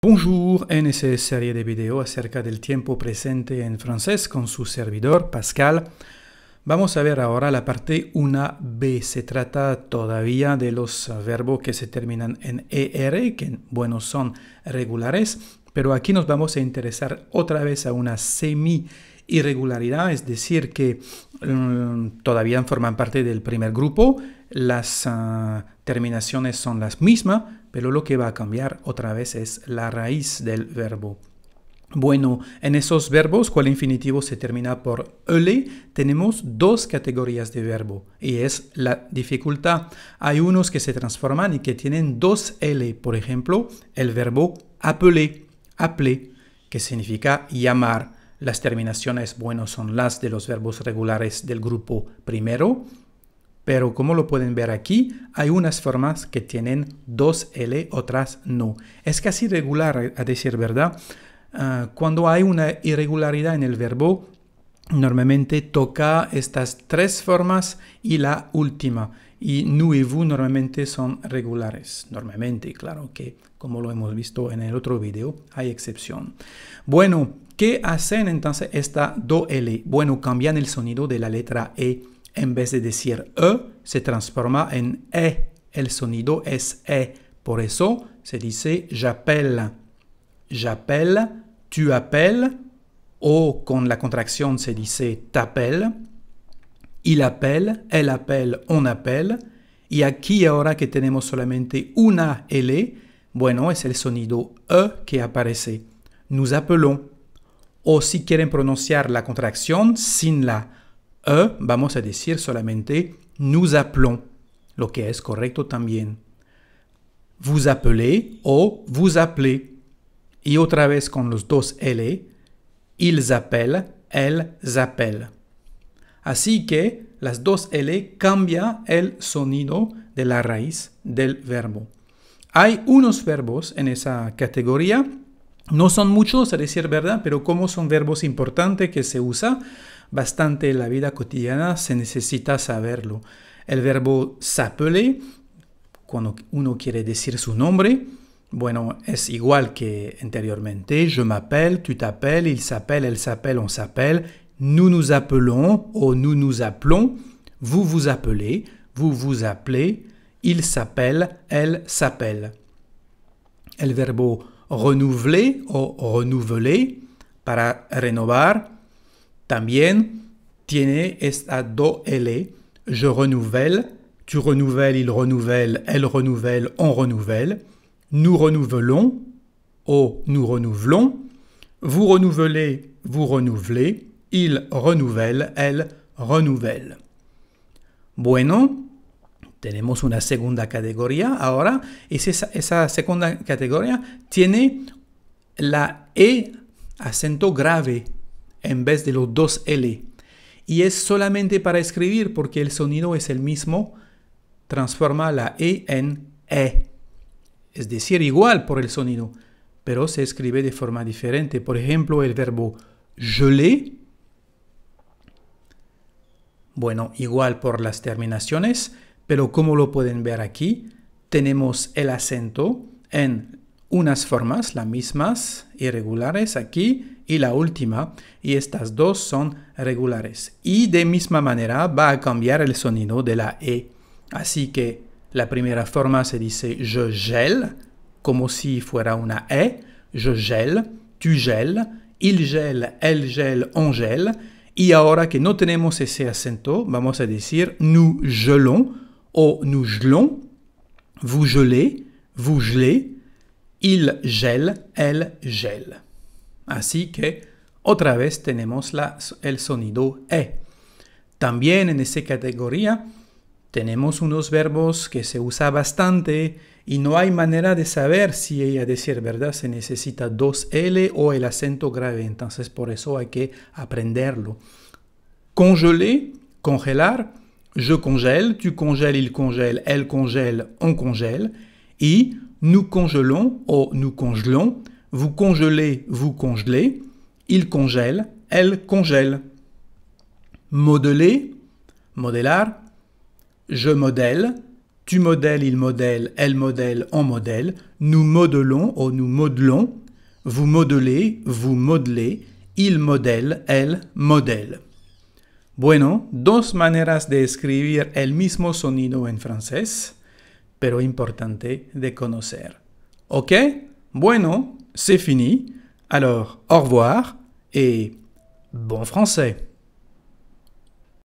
Bonjour, en esta serie de video acerca del tiempo presente en francés con su servidor Pascal. Vamos a ver ahora la parte 1b. Se trata todavía de los verbos que se terminan en ER, que bueno, son regulares, pero aquí nos vamos a interesar otra vez a una semi-irregularidad, es decir, que todavía forman parte del primer grupo. Las terminaciones son las mismas, pero lo que va a cambiar otra vez es la raíz del verbo. Bueno, en esos verbos, cual infinitivo se termina por ele, tenemos dos categorías de verbo y es la dificultad. Hay unos que se transforman y que tienen dos ele. Por ejemplo, el verbo appeler, appeler, que significa llamar. Las terminaciones, bueno, son las de los verbos regulares del grupo primero. Pero como lo pueden ver aquí, hay unas formas que tienen dos L, otras no. Es casi regular, a decir verdad. Cuando hay una irregularidad en el verbo, normalmente toca estas tres formas y la última. Y nous y vous normalmente son regulares. Normalmente, claro que como lo hemos visto en el otro video, hay excepción. Bueno, ¿qué hacen entonces esta do L? Bueno, cambian el sonido de la letra E. En vez de decir E, se transforma en E. El sonido es E. Por eso se dice j'appelle. J'appelle, tu appelles. O con la contracción se dice t'appelle. Il appelle, elle appelle, on appelle. Y aquí ahora que tenemos solamente una L, bueno, es el sonido E que aparece. Nous appelons. O si quieren pronunciar la contracción sin la vamos a decir solamente nous appelons, lo que es correcto también. Vous appelez o vous appelez. Y otra vez con los dos L, ils appellent, elles appellent. Así que las dos L cambian el sonido de la raíz del verbo. Hay unos verbos en esa categoría, no son muchos a decir verdad, pero como son verbos importantes que se usan bastante en la vida cotidiana, se necesita saberlo. El verbo s'appeler, cuando uno quiere decir su nombre, bueno, es igual que anteriormente. Je m'appelle, tu t'appelles, il s'appelle, elle s'appelle, on s'appelle. Nous nous appelons o nous nous appelons. Vous vous appelez, vous vous appelez. Il s'appelle, elle s'appelle. El verbo renouveler o renouveler, para renovar, también tiene esta do L. Je renouvelle, tu renouvelles, il renouvelle, elle renouvelle, on renouvelle. Nous renouvelons o nous renouvelons. Vous renouvelez, vous renouvelez. Il renouvelle, elle renouvelle. Bueno, tenemos una segunda categoría ahora. Esa segunda categoría tiene la E acento grave en vez de los dos L. Y es solamente para escribir porque el sonido es el mismo. Transforma la E en E. Es decir, igual por el sonido, pero se escribe de forma diferente. Por ejemplo, el verbo geler. Bueno, igual por las terminaciones, pero como lo pueden ver aquí, tenemos el acento en unas formas, las mismas, irregulares aquí, y la última, y estas dos son regulares. Y de misma manera va a cambiar el sonido de la E. Así que la primera forma se dice je gèle, como si fuera una E. Je gèle, tu gèles, il gèle, elle gèle, on gèle. Y ahora que no tenemos ese acento, vamos a decir nous gelons o nous gelons. Vous gelez, vous gelez. Il gèle, elle gèle. Así que otra vez tenemos el sonido E. También en esa categoría tenemos unos verbos que se usa bastante y no hay manera de saber si a decir verdad se necesita dos L o el acento grave. Entonces por eso hay que aprenderlo. Congeler, congelar. Je congèle, tu congèles, il congèle, elle congèle, on congèle. Y nous congelons o nous congelons. Vous congelez, vous congelez. Il congèle, elle congèle. Modeler, modelar. Je modèle, Tu modèles, il modèle, elle modèle, on modèle. Nous modelons ou nous modelons. Vous modelez, vous modelez. Il modèle, elle modèle. Bueno, dos maneras de escribir el mismo sonido en francés, pero importante de conocer. ¿Ok? Bueno, c'est fini. Alors, au revoir et bon français.